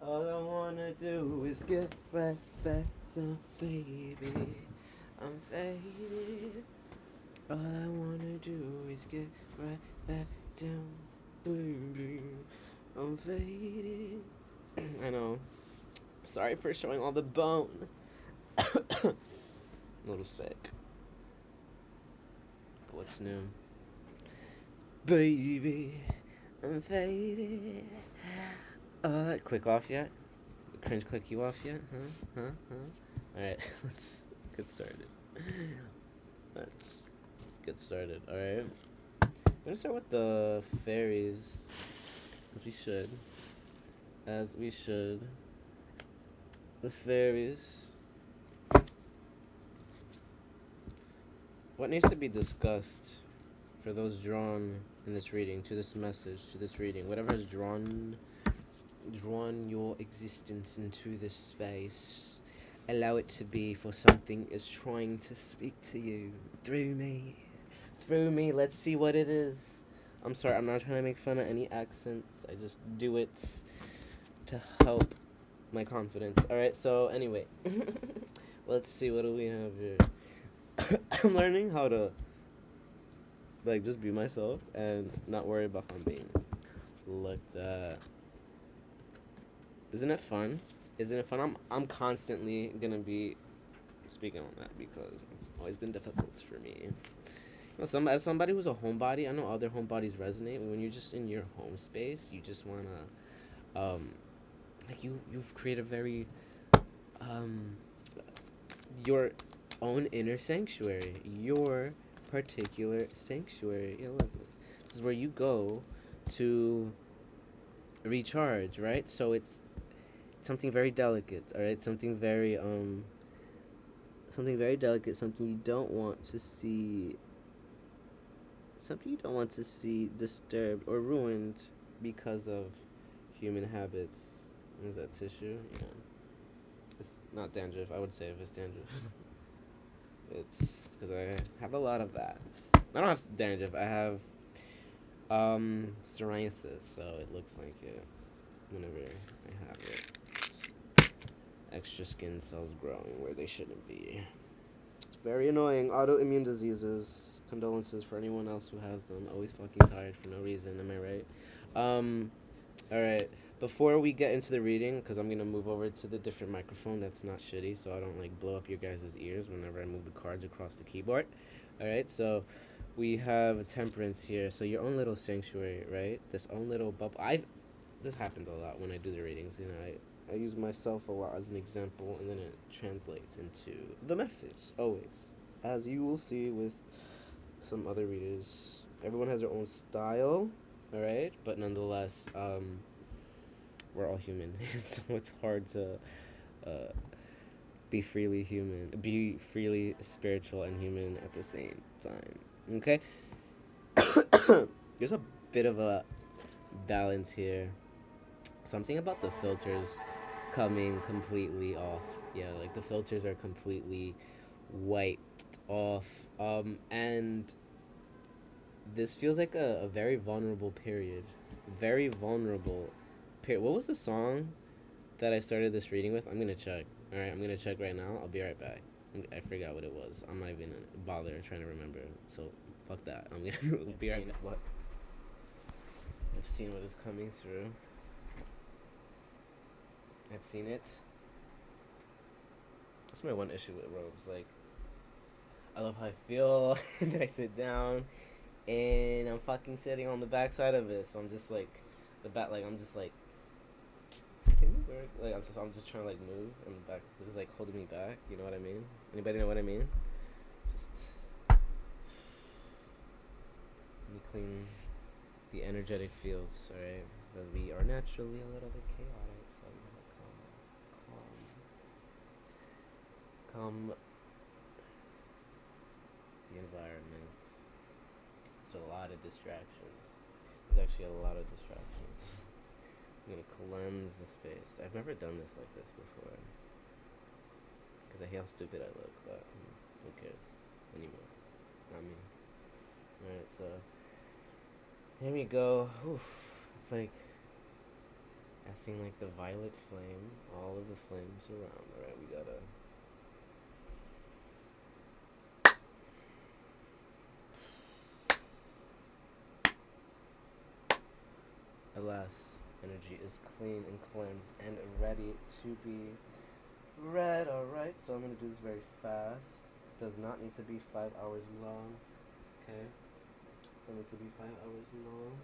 All I wanna do is get right back down, baby. I'm faded. All I wanna do is get right back down, baby. I'm faded. I know. Sorry for showing all the bone. A little sick. But what's new? Baby, I'm faded. Click off yet? Cringe click you off yet? Huh? Alright, let's get started. Let's get started, alright? I'm gonna start with the fairies. As we should. As we should. The fairies. What needs to be discussed for those drawn in this reading, to this message, to this reading, whatever has drawn your existence into this space, allow it to be, for something is trying to speak to you through me. Let's see what it is. I'm sorry, I'm not trying to make fun of any accents. I just do it to help my confidence. Alright, so anyway. Let's see, what do we have here? I'm learning how to just be myself and not worry about how I'm being looked at. Isn't it fun? I'm constantly gonna be speaking on that because it's always been difficult for me. As somebody who's a homebody, I know other homebodies resonate. When you're just in your home space, you just wanna, you've created a very, your own inner sanctuary, your particular sanctuary. Yeah, look, this is where you go to recharge, right? So it's something very delicate, all right? Something very delicate, something you don't want to see disturbed or ruined because of human habits. Is that tissue? Yeah. It's not dandruff. I would say if it's dandruff. It's because I have a lot of that. I don't have dandruff. I have psoriasis, so it looks like it whenever I have it. Just extra skin cells growing where they shouldn't be. It's very annoying. Autoimmune diseases. Condolences for anyone else who has them. Always fucking tired for no reason. Am I right? Alright. Before we get into the reading, because I'm going to move over to the different microphone that's not shitty, so I don't, blow up your guys' ears whenever I move the cards across the keyboard. Alright, so we have temperance here. So your own little sanctuary, right? This own little bubble. This happens a lot when I do the readings. I use myself a lot as an example, and then it translates into the message, always. As you will see with some other readers. Everyone has their own style, alright? But nonetheless, we're all human, so it's hard to be freely human, be freely spiritual and human at the same time. Okay? There's a bit of a balance here. Something about the filters coming completely off. Yeah, the filters are completely wiped off. And this feels like a very vulnerable period. Very vulnerable period. What was the song that I started this reading with? I'm gonna check. Alright, I'm gonna check right now. I'll be right back. I forgot what it was. I'm not even bother trying to remember. So fuck that. I'm gonna be right back. What? I've seen what is coming through. I've seen it. That's my one issue with robes. I love how I feel, and then I sit down, and I'm fucking sitting on the back side of it. So I'm just I'm just can you work? I'm just trying to move, and the back is holding me back. You know what I mean? Anybody know what I mean? Just let me clean the energetic fields, alright? Because we are naturally a little bit chaotic, so I'm gonna calm the environment. There's a lot of distractions. There's actually a lot of distractions. I'm gonna cleanse the space. I've never done this like this before. Because I hate how stupid I look, but who cares anymore? Not me. Alright, so here we go. Oof. It's I seen like the violet flame, all of the flames around. Alright, we gotta. Alas, energy is clean and cleansed and ready to be read. Alright, so I'm gonna do this very fast. Does not need to be 5 hours long. Okay? Doesn't need to be 5 hours long.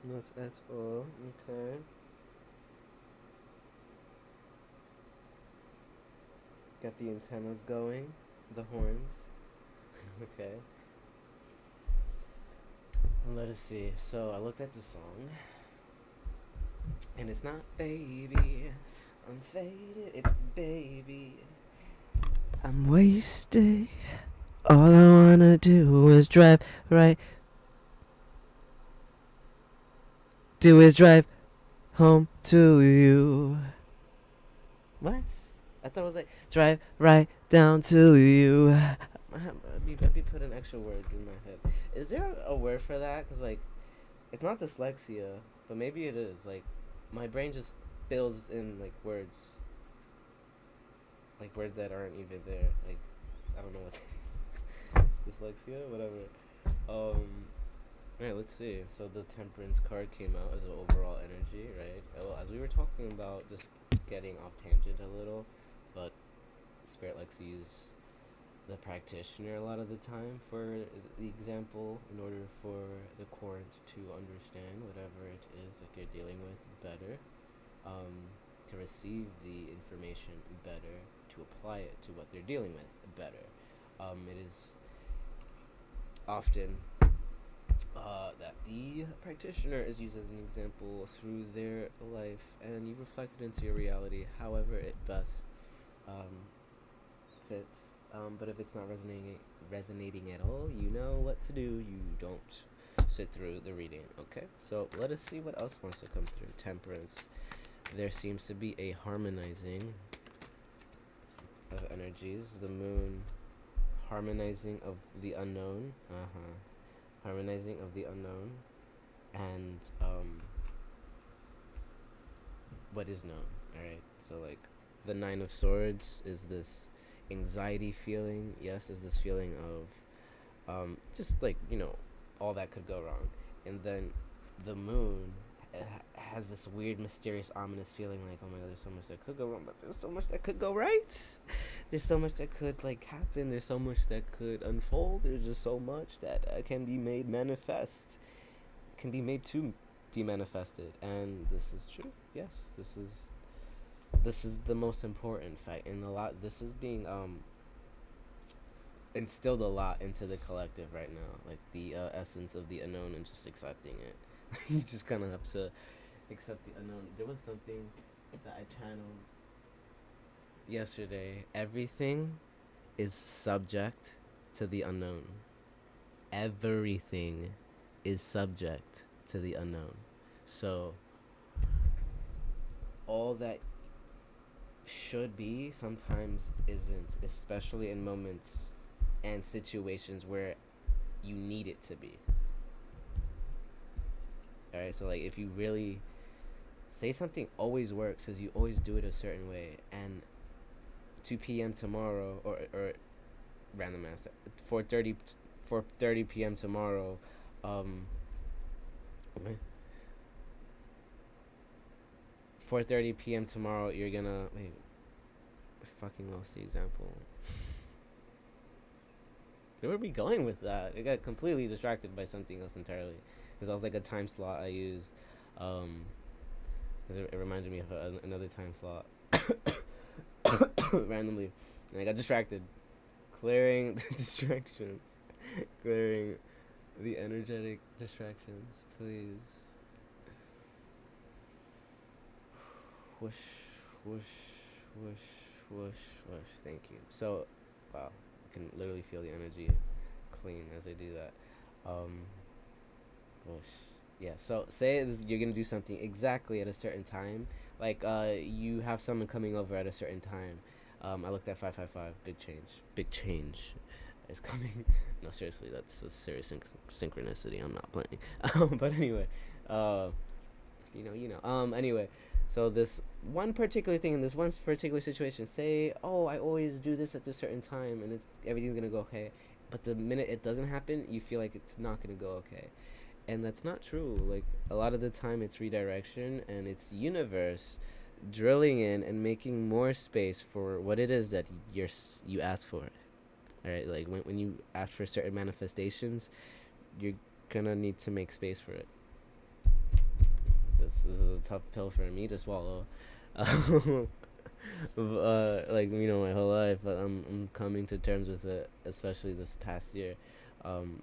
Not at all. Okay. Got the antennas going, the horns. Okay. Let us see. So I looked at the song, and it's not baby, I'm faded. It's baby, I'm wasted. All I wanna do is drive right. Do is drive home to you. What? I thought it was like drive right down to you. I'd be putting extra words in my head. Is there a word for that? Cause like, it's not dyslexia, but maybe it is. Like, my brain just fills in like words that aren't even there. Like, I don't know what dyslexia, whatever. Right, let's see. So the temperance card came out as an overall energy, right? Well, as we were talking about, just getting off tangent a little, but Spirit likes to use the practitioner a lot of the time for the example in order for the court to understand whatever it is that they're dealing with better, to receive the information better, to apply it to what they're dealing with better. It is often that the practitioner is used as an example through their life, and you reflect it into your reality however it best fits. But if it's not resonating at all, you know what to do. You don't sit through the reading. Okay, so let us see what else wants to come through. Temperance. There seems to be a harmonizing of energies. The moon, harmonizing of the unknown. Harmonizing of the unknown, and what is known. All right, so like the Nine of Swords is this anxiety feeling. Yes, is this feeling of just like, all that could go wrong, and then the moon has this weird, mysterious, ominous feeling like, oh my god, there's so much that could go wrong, but there's so much that could go right. There's so much that could like happen. There's so much that could unfold. There's just so much that can be made manifest, can be made to be manifested, and this is true. Yes, this is the most important fact, and a lot. This is being instilled a lot into the collective right now, like the essence of the unknown and just accepting it. You just kind of have to accept the unknown. There was something that I channeled yesterday. Everything is subject to the unknown. Everything is subject to the unknown. So all that should be sometimes isn't, especially in moments and situations where you need it to be. Alright, so like if you really say something always works because you always do it a certain way, and 2 p.m. tomorrow, or random ass, 4:30 p.m. tomorrow, 4:30 p.m. tomorrow, you're gonna wait. I fucking lost the example. Where are we going with that? I got completely distracted by something else entirely, because that was like a time slot I used. Because it reminded me of another time slot randomly, and I got distracted. Clearing the distractions, clearing the energetic distractions, please. Whoosh, whoosh, whoosh, whoosh, whoosh. Thank you. So, wow, I can literally feel the energy clean as I do that. Whoosh. Yeah. So say you're gonna do something exactly at a certain time. Like you have someone coming over at a certain time. I looked at 555. Big change. Big change. is coming. No, seriously, that's a serious synchronicity. I'm not playing. But anyway, uh, anyway, so this one particular thing in this one particular situation, say, oh, I always do this at this certain time, and it's everything's gonna go okay. But the minute it doesn't happen, you feel like it's not gonna go okay, and that's not true. Like a lot of the time, it's redirection, and it's universe drilling in and making more space for what it is that you ask for. All right, like when you ask for certain manifestations, you're gonna need to make space for it. This is a tough pill for me to swallow. Like my whole life, but I'm coming to terms with it, especially this past year. Um,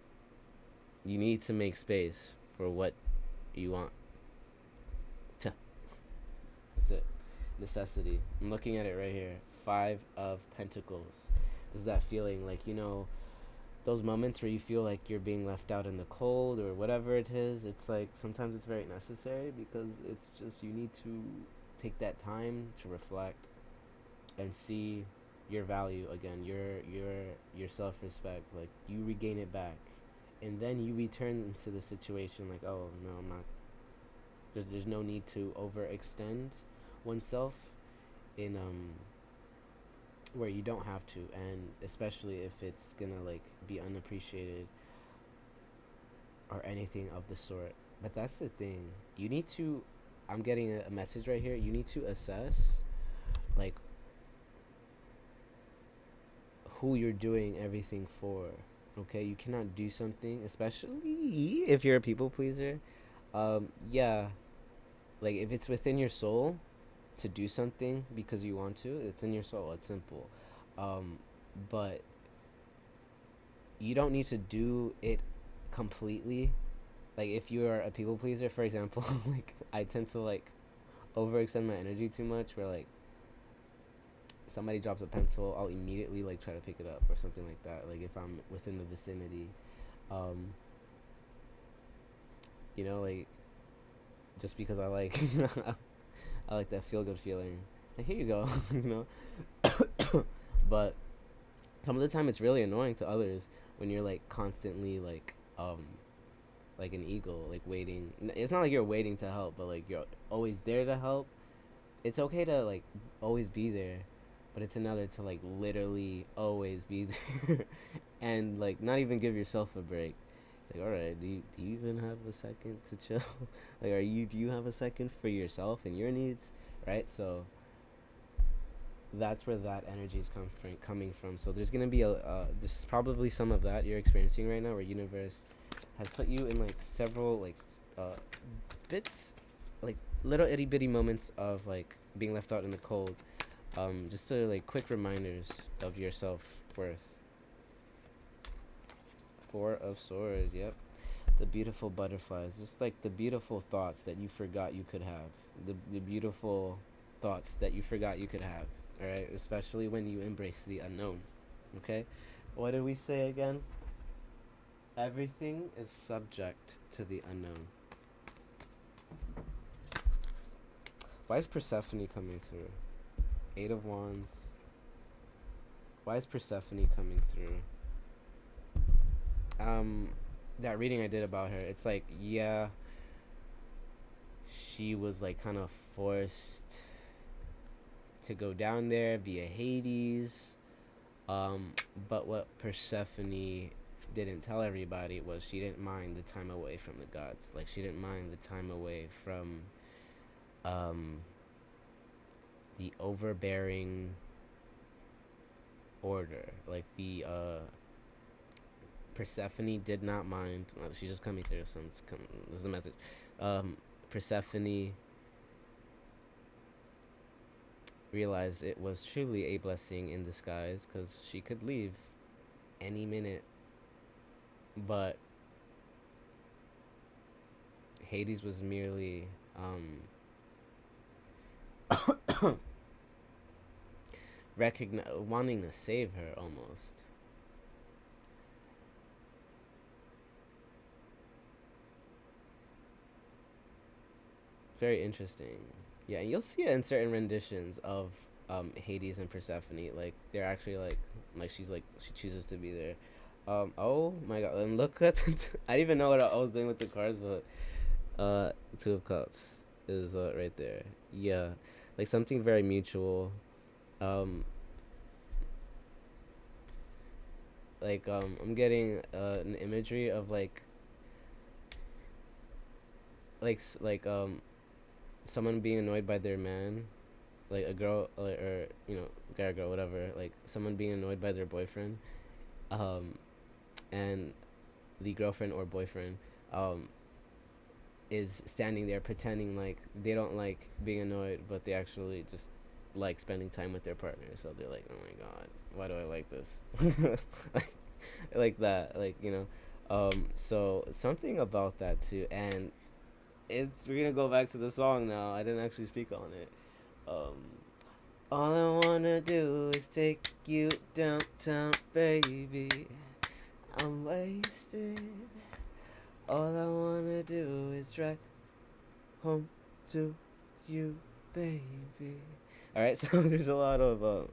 you need to make space for what you want. That's it. Necessity. I'm looking at it right here. 5 of Pentacles. This is that feeling like those moments where you feel like you're being left out in the cold or whatever it is. It's like sometimes it's very necessary because it's just you need to take that time to reflect and see your value again, your self-respect. Like you regain it back, and then you return into the situation like, oh no, I'm not. There's no need to overextend oneself in where you don't have to, and especially if it's gonna like be unappreciated or anything of the sort. But that's the thing. You need to. I'm getting a message right here. You need to assess, like, who you're doing everything for. Okay, you cannot do something, especially if you're a people pleaser. Yeah, like if it's within your soul to do something because you want to, it's in your soul. It's simple. But you don't need to do it completely. Like if you are a people pleaser, for example, like I tend to like overextend my energy too much. Where like somebody drops a pencil, I'll immediately like try to pick it up or something like that. Like if I'm within the vicinity, um, like just because I like I like that feel good feeling. Like here you go, But some of the time it's really annoying to others when you're like constantly like an eagle, like waiting. It's not like you're waiting to help, but like you're always there to help. It's okay to like always be there, but it's another to like literally always be there and like not even give yourself a break. It's like, all right, do you even have a second to chill? Like, do you have a second for yourself and your needs, right? So that's where that energy is coming from. So there's gonna be there's probably some of that you're experiencing right now, where universe has put you in like several like bits, like little itty bitty moments of like being left out in the cold. Just to like quick reminders of your self worth. 4 of Swords. Yep. The beautiful butterflies, just like the beautiful thoughts that you forgot you could have. The beautiful thoughts that you forgot you could have. All right, especially when you embrace the unknown. Okay, what did we say again? Everything is subject to the unknown. Why is Persephone coming through? 8 of Wands. Why is Persephone coming through? That reading I did about her, it's like, yeah, she was like kind of forced to go down there via Hades. But what Persephone didn't tell everybody was she didn't mind the time away from the gods. Like she didn't mind the time away from the overbearing order. Like the Persephone did not mind. Well, she's just coming through. So this is the message. Persephone realized it was truly a blessing in disguise because she could leave any minute. But Hades was merely wanting to save her almost. Very interesting. Yeah, and you'll see it in certain renditions of Hades and Persephone. Like they're actually like she chooses to be there. Oh my god! And look at I didn't even know what I was doing with the cards, but Two of Cups is right there. Yeah, like something very mutual. Um, I'm getting an imagery of like someone being annoyed by their man, like a girl or guy or girl, whatever, like someone being annoyed by their boyfriend, um and the girlfriend or boyfriend um is standing there pretending like they don't like being annoyed, but they actually just like spending time with their partner. So they're like, oh my god, why do I like this? like that, so something about that too. And we're gonna go back to the song now. I didn't actually speak on it. um all I wanna do is take you downtown, baby. I'm wasted. All I wanna do is drive home to you, baby. Alright, so there's a lot of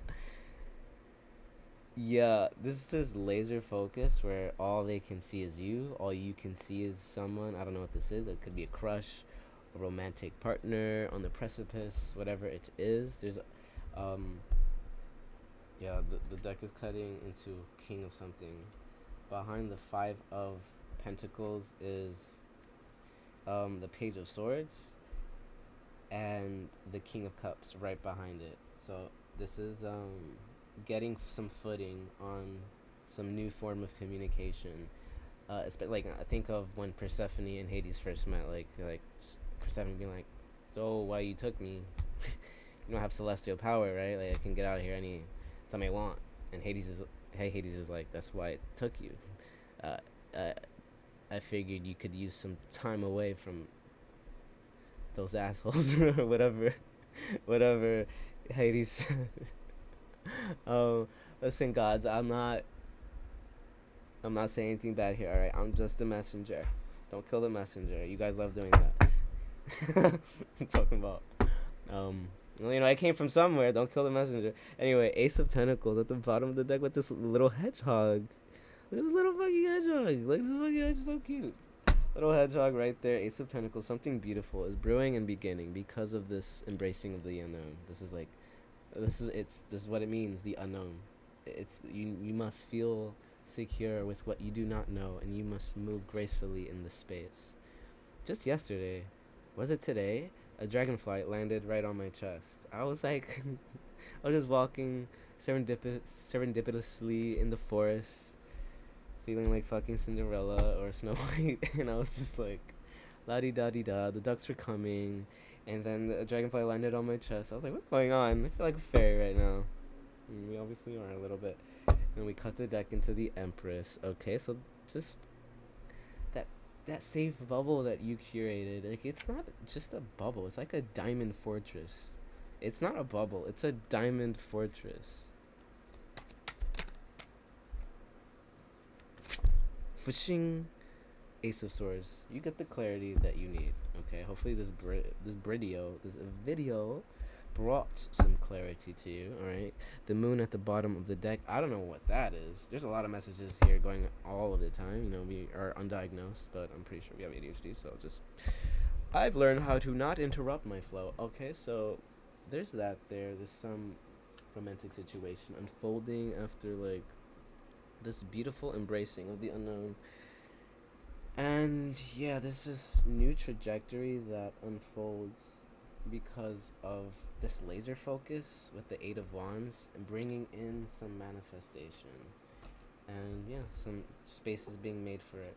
yeah, this laser focus where all they can see is you. All you can see is someone. I don't know what this is. It could be a crush, a romantic partner on the precipice, whatever it is. There's um yeah, the deck is cutting into king of something. Behind the five of pentacles is the page of swords and the king of cups right behind it. So this is getting some footing on some new form of communication. Like I think of when Persephone and Hades first met, like Persephone being like, "So why you took me? You don't have celestial power, right? Like I can get out of here any time I want." And Hades is like, "That's why it took you. Uh, uh, I figured you could use some time away from those assholes or whatever." Hades. um, Listen, gods, I'm not saying anything bad here. All right, I'm just a messenger. Don't kill the messenger. You guys love doing that. I'm talking about. I came from somewhere. Don't kill the messenger. Anyway, Ace of Pentacles at the bottom of the deck with this little hedgehog. Look at this little fucking hedgehog. Look at this fucking hedgehog, so cute. Little hedgehog right there. Ace of Pentacles. Something beautiful is brewing and beginning because of this embracing of the unknown. This is what it means. The unknown. It's you must feel secure with what you do not know, and you must move gracefully in the space. Just yesterday, was it today? A dragonfly landed right on my chest. I was like, I was just walking serendipitously in the forest, feeling like fucking Cinderella or Snow White, and I was just like, la di da di da. The ducks were coming, and then the dragonfly landed on my chest. I was like, what's going on? I feel like a fairy right now. And we obviously are a little bit. And we cut the deck into the Empress. Okay, so just that safe bubble that you curated, like it's not just a bubble. It's like a diamond fortress. It's not a bubble. It's a diamond fortress. Fishing. Ace of Swords. You get the clarity that you need. Okay. Hopefully this video brought some clarity to you. All right. The moon at the bottom of the deck. I don't know what that is. There's a lot of messages here going all of the time. We are undiagnosed, but I'm pretty sure we have ADHD. So I've learned how to not interrupt my flow. Okay. So there's that. There's some romantic situation unfolding after like this beautiful embracing of the unknown. And yeah, this is new trajectory that unfolds because of this laser focus with the Eight of Wands and bringing in some manifestation. And yeah, some space is being made for it.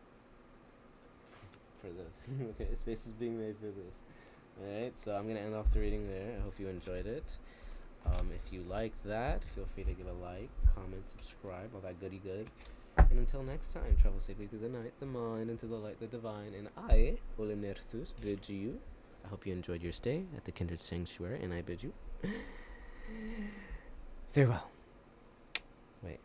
For this. Okay, space is being made for this. Alright, so I'm going to end off the reading there. I hope you enjoyed it. If you like that, feel free to give a like, comment, subscribe, all that goody good. And until next time, travel safely through the night, the mind, into the light, the divine. And I, Olin Nerthus, bid you. I hope you enjoyed your stay at the Kindred Sanctuary, and I bid you farewell. Wait.